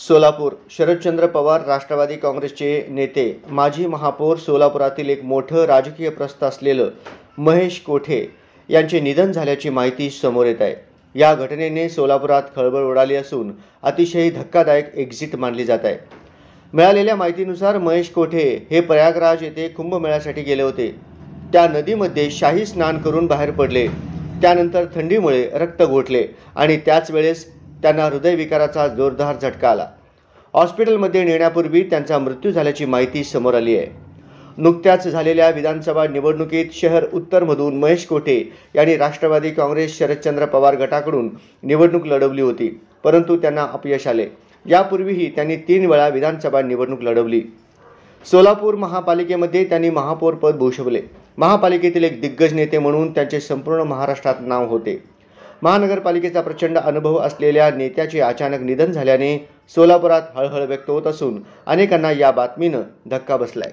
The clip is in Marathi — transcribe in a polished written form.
सोलापूर शरदचंद्र पवार राष्ट्रवादी काँग्रेसचे नेते माजी महापौर सोलापुरातील एक मोठं राजकीय प्रस्थ असलेलं महेश कोठे यांचे निधन झाल्याची माहिती समोर येत आहे। या घटनेने सोलापुरात खळबळ उडाली असून अतिशय धक्कादायक एक्झिट मानली जात आहे। मिळालेल्या माहितीनुसार महेश कोठे हे प्रयागराज येथे कुंभमेळ्यासाठी गेले होते। त्या नदीमध्ये शाही स्नान करून बाहेर पडले। त्यानंतर थंडीमुळे रक्त गोठले आणि त्याच वेळेस त्यांना हृदयविकाराचा जोरदार झटका आला। हॉस्पिटलमध्ये नेण्यापूर्वी त्यांचा मृत्यू झाल्याची माहिती समोर आली आहे। नुकत्याच झालेल्या विधानसभा निवडणुकीत शहर उत्तरमधून महेश कोठे यांनी राष्ट्रवादी काँग्रेस शरदचंद्र पवार गटाकडून निवडणूक लढवली होती, परंतु त्यांना अपयश आले। यापूर्वीही त्यांनी 3 वेळा विधानसभा निवडणूक लढवली। सोलापूर महापालिकेमध्ये त्यांनी महापौर पद भूषवले। महापालिकेतील एक दिग्गज नेते म्हणून त्यांचे संपूर्ण महाराष्ट्रात नाव होते। महानगरपालिकेचा प्रचंड अनुभव असलेल्या नेत्याचे अचानक निधन झाल्याने सोलापुरात हळहळ व्यक्त होत असून अनेकांना या बातमीनं धक्का बसलाय।